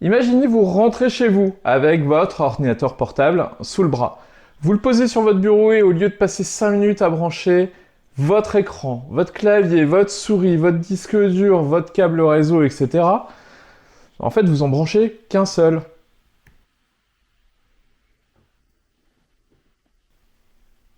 Imaginez vous rentrez chez vous avec votre ordinateur portable sous le bras. Vous le posez sur votre bureau et au lieu de passer 5 minutes à brancher votre écran, votre clavier, votre souris, votre disque dur, votre câble réseau, etc., en fait, vous en branchez qu'un seul.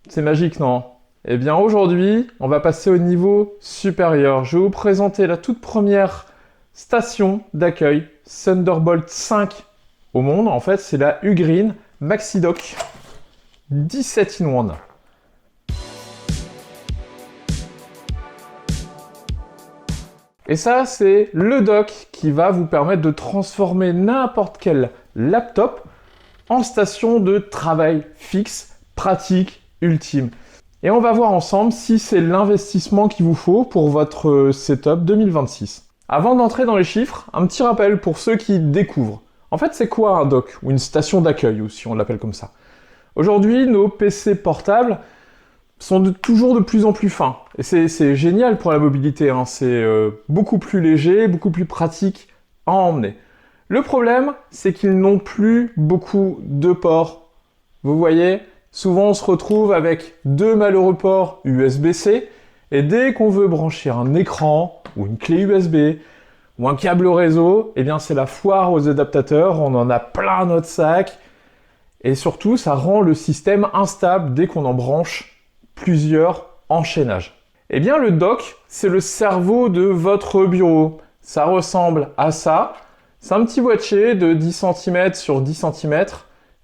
C'est magique, non? Eh bien, aujourd'hui, on va passer au niveau supérieur. Je vais vous présenter la toute première station d'accueil Thunderbolt 5 au monde. En fait, c'est la Ugreen MaxiDock 17-in-1. Et ça, c'est le dock qui va vous permettre de transformer n'importe quel laptop en station de travail fixe, pratique, ultime. Et on va voir ensemble si c'est l'investissement qu'il vous faut pour votre setup 2026. Avant d'entrer dans les chiffres, un petit rappel pour ceux qui découvrent. En fait, c'est quoi un dock ou une station d'accueil, ou si on l'appelle comme ça? Aujourd'hui, nos PC portables sont toujours de plus en plus fins. Et c'est génial pour la mobilité, hein. C'est beaucoup plus léger, beaucoup plus pratique à emmener. Le problème, c'est qu'ils n'ont plus beaucoup de ports. Vous voyez, souvent on se retrouve avec 2 malheureux ports USB-C, et dès qu'on veut brancher un écran, ou une clé USB, ou un câble réseau, eh bien c'est la foire aux adaptateurs, on en a plein notre sac, et surtout ça rend le système instable dès qu'on en branche plusieurs enchaînages. Eh bien le dock, c'est le cerveau de votre bureau. Ça ressemble à ça. C'est un petit boîtier de 10 cm sur 10 cm.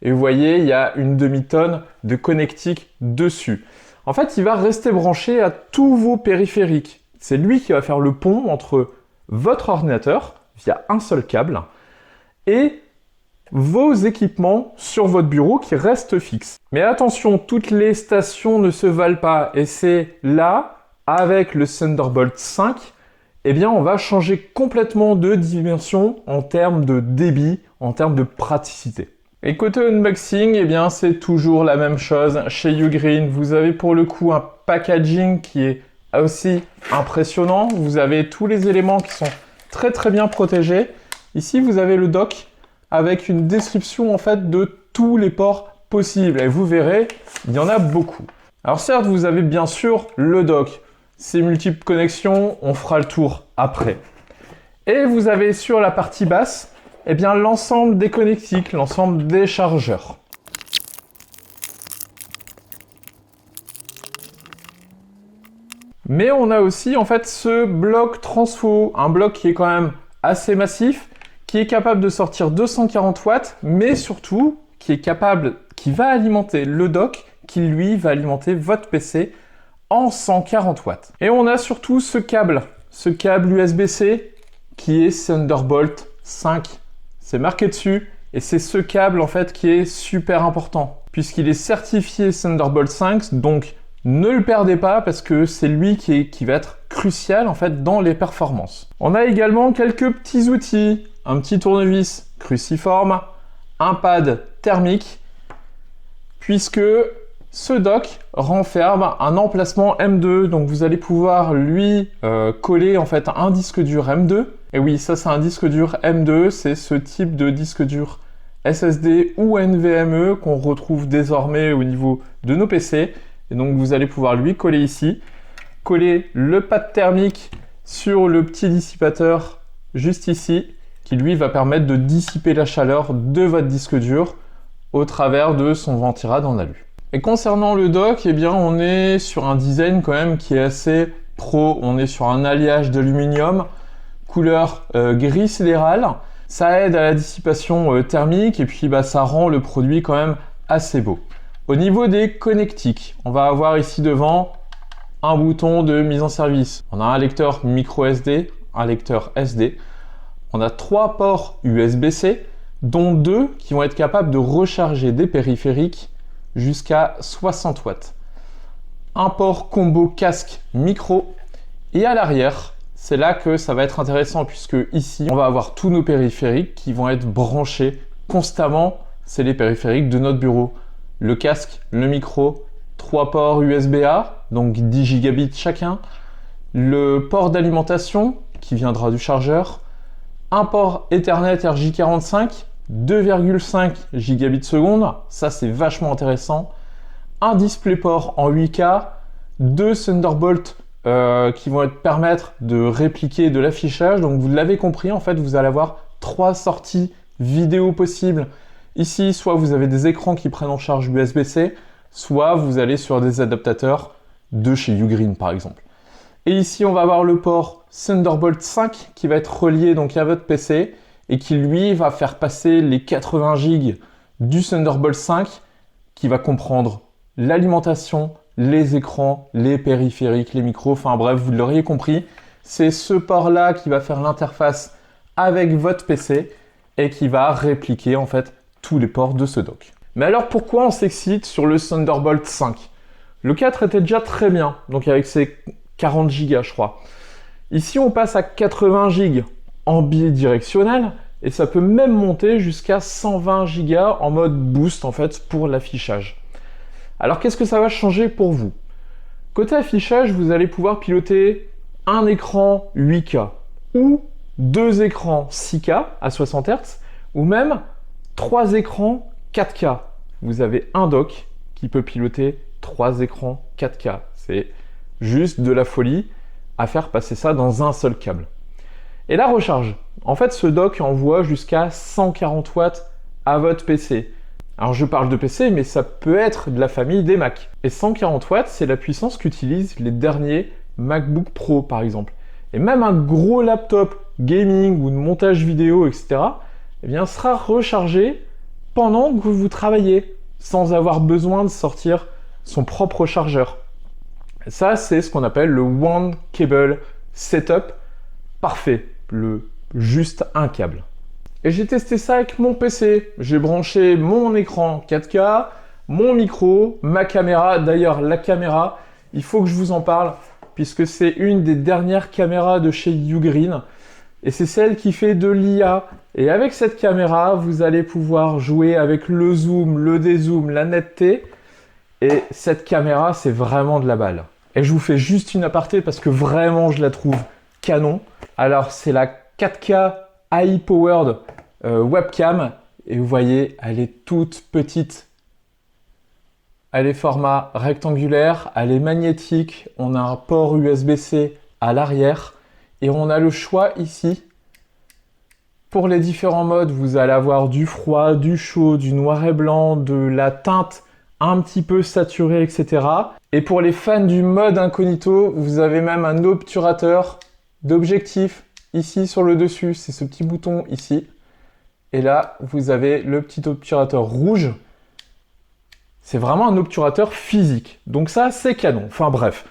Et vous voyez, il y a une demi-tonne de connectique dessus. En fait, il va rester branché à tous vos périphériques. C'est lui qui va faire le pont entre votre ordinateur, via un seul câble, et vos équipements sur votre bureau qui restent fixes. Mais attention, toutes les stations ne se valent pas. Et c'est là, avec le Thunderbolt 5, eh bien, on va changer complètement de dimension en termes de débit, en termes de praticité. Et côté unboxing, eh bien, c'est toujours la même chose. Chez Ugreen, vous avez pour le coup un packaging qui est aussi impressionnant. Vous avez tous les éléments qui sont très très bien protégés. Ici, vous avez le dock avec une description en fait de tous les ports possibles. Et vous verrez, il y en a beaucoup. Alors certes, vous avez bien sûr le dock. Ces multiples connexions, on fera le tour après. Et vous avez sur la partie basse, eh bien l'ensemble des connectiques, l'ensemble des chargeurs. Mais on a aussi en fait ce bloc transfo, un bloc qui est quand même assez massif, qui est capable de sortir 240 watts, mais surtout qui va alimenter le dock, qui lui va alimenter votre PC en 140 watts. Et on a surtout ce câble USB-C qui est Thunderbolt 5. C'est marqué dessus, et c'est ce câble en fait qui est super important, puisqu'il est certifié Thunderbolt 5, donc ne le perdez pas parce que c'est lui qui va être crucial en fait dans les performances. On a également quelques petits outils. Un petit tournevis cruciforme, un pad thermique, puisque ce dock renferme un emplacement M2, donc vous allez pouvoir lui coller en fait un disque dur M2. Et oui, ça c'est un disque dur M2, c'est ce type de disque dur SSD ou NVMe qu'on retrouve désormais au niveau de nos PC. Et donc vous allez pouvoir lui coller ici, coller le pad thermique sur le petit dissipateur juste ici, qui lui va permettre de dissiper la chaleur de votre disque dur au travers de son ventirad en alu. Et concernant le dock, eh bien on est sur un design quand même qui est assez pro. On est sur un alliage d'aluminium, couleur gris sidéral. Ça aide à la dissipation thermique et puis ça rend le produit quand même assez beau. Au niveau des connectiques, on va avoir ici devant un bouton de mise en service. On a un lecteur micro SD, un lecteur SD. On a 3 ports USB-C, dont 2 qui vont être capables de recharger des périphériques jusqu'à 60 watts. Un port combo casque micro. Et à l'arrière, c'est là que ça va être intéressant puisque ici, on va avoir tous nos périphériques qui vont être branchés constamment. C'est les périphériques de notre bureau. Le casque, le micro, 3 ports USB-A, donc 10 gigabits chacun. Le port d'alimentation qui viendra du chargeur. un port Ethernet RJ45, 2,5 gigabits seconde, ça c'est vachement intéressant, un DisplayPort en 8K, deux Thunderbolt qui vont permettre de répliquer de l'affichage. Donc vous l'avez compris, en fait, vous allez avoir 3 sorties vidéo possibles. Ici, soit vous avez des écrans qui prennent en charge USB-C, soit vous allez sur des adaptateurs de chez Ugreen par exemple. Et ici, on va avoir le port Thunderbolt 5 qui va être relié donc à votre PC et qui lui va faire passer les 80 Go du Thunderbolt 5 qui va comprendre l'alimentation, les écrans, les périphériques, les micros, enfin bref, vous l'auriez compris, c'est ce port-là qui va faire l'interface avec votre PC et qui va répliquer en fait tous les ports de ce dock. Mais alors pourquoi on s'excite sur le Thunderbolt 5? Le 4 était déjà très bien, donc avec ses 40 Go je crois. Ici on passe à 80 Go en bidirectionnel et ça peut même monter jusqu'à 120 Go en mode boost en fait pour l'affichage. Alors qu'est-ce que ça va changer pour vous? Côté affichage, vous allez pouvoir piloter un écran 8K ou 2 écrans 6K à 60 Hz ou même 3 écrans 4K. Vous avez un dock qui peut piloter 3 écrans 4K. C'est juste de la folie à faire passer ça dans un seul câble. Et la recharge. En fait, ce dock envoie jusqu'à 140 watts à votre PC. Alors je parle de PC, mais ça peut être de la famille des Mac. Et 140 watts, c'est la puissance qu'utilisent les derniers MacBook Pro, par exemple. Et même un gros laptop gaming ou de montage vidéo, etc., eh bien, sera rechargé pendant que vous travaillez, sans avoir besoin de sortir son propre chargeur. Et ça, c'est ce qu'on appelle le One Cable Setup parfait, le juste un câble. Et j'ai testé ça avec mon PC. J'ai branché mon écran 4K, mon micro, ma caméra. D'ailleurs, la caméra, il faut que je vous en parle, puisque c'est une des dernières caméras de chez Ugreen. Et c'est celle qui fait de l'IA. Et avec cette caméra, vous allez pouvoir jouer avec le zoom, le dézoom, la netteté. Et cette caméra, c'est vraiment de la balle. Et je vous fais juste une aparté parce que vraiment, je la trouve canon. Alors, c'est la 4K AI-powered webcam. Et vous voyez, elle est toute petite. Elle est format rectangulaire, elle est magnétique. On a un port USB-C à l'arrière. Et on a le choix ici. Pour les différents modes, vous allez avoir du froid, du chaud, du noir et blanc, de la teinte un petit peu saturée, etc. Et pour les fans du mode incognito, vous avez même un obturateur d'objectif ici sur le dessus. C'est ce petit bouton ici. Et là, vous avez le petit obturateur rouge. C'est vraiment un obturateur physique. Donc ça, c'est canon. Enfin bref,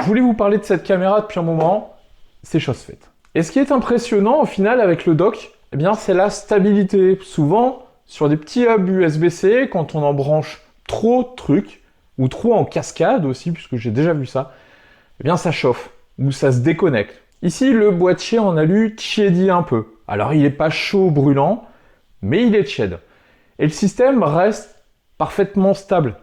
je voulais vous parler de cette caméra depuis un moment. C'est chose faite. Et ce qui est impressionnant au final avec le dock, eh bien, c'est la stabilité. Souvent, sur des petits hubs USB-C, quand on en branche trop de trucs, ou trop en cascade aussi, puisque j'ai déjà vu ça, eh bien ça chauffe, ou ça se déconnecte. Ici, le boîtier en alu tiédit un peu. Alors, il n'est pas chaud, brûlant, mais il est tiède. Et le système reste parfaitement stable.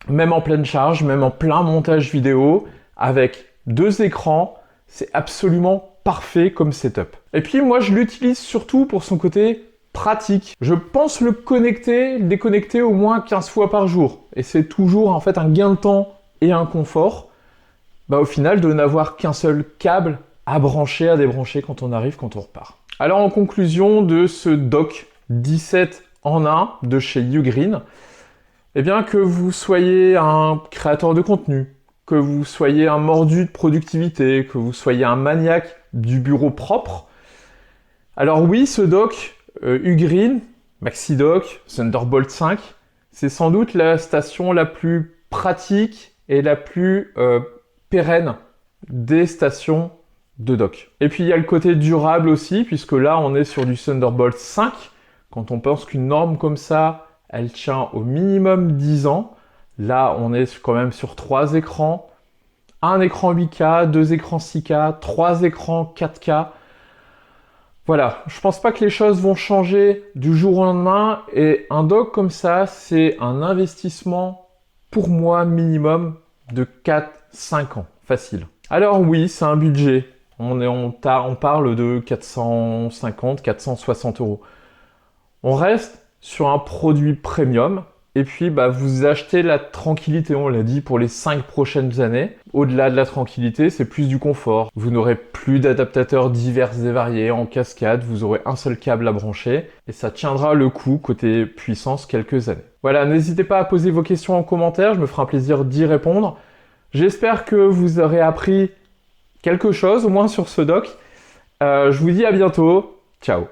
Même en pleine charge, même en plein montage vidéo, avec 2 écrans, c'est absolument parfait comme setup. Et puis moi je l'utilise surtout pour son côté pratique. Je pense le déconnecter au moins 15 fois par jour. Et c'est toujours en fait un gain de temps et un confort. Au final de n'avoir qu'un seul câble à brancher, à débrancher quand on arrive, quand on repart. Alors en conclusion de ce dock 17 en 1 de chez Ugreen, eh bien que vous soyez un créateur de contenu, que vous soyez un mordu de productivité, que vous soyez un maniaque du bureau propre. Alors oui, ce dock Ugreen, MaxiDock, Thunderbolt 5, c'est sans doute la station la plus pratique et la plus pérenne des stations de dock. Et puis il y a le côté durable aussi, puisque là on est sur du Thunderbolt 5. Quand on pense qu'une norme comme ça, elle tient au minimum 10 ans, là, on est quand même sur 3 écrans, un écran 8K, 2 écrans 6K, 3 écrans 4K. Voilà, je pense pas que les choses vont changer du jour au lendemain et un dock comme ça, c'est un investissement pour moi minimum de 4-5 ans, facile. Alors oui, c'est un budget On parle de 450, 460 euros. On reste sur un produit premium. Et puis, vous achetez la tranquillité, on l'a dit, pour les 5 prochaines années. Au-delà de la tranquillité, c'est plus du confort. Vous n'aurez plus d'adaptateurs divers et variés en cascade, vous aurez un seul câble à brancher et ça tiendra le coup côté puissance quelques années. Voilà, n'hésitez pas à poser vos questions en commentaire, je me ferai un plaisir d'y répondre. J'espère que vous aurez appris quelque chose, au moins sur ce dock. Je vous dis à bientôt. Ciao.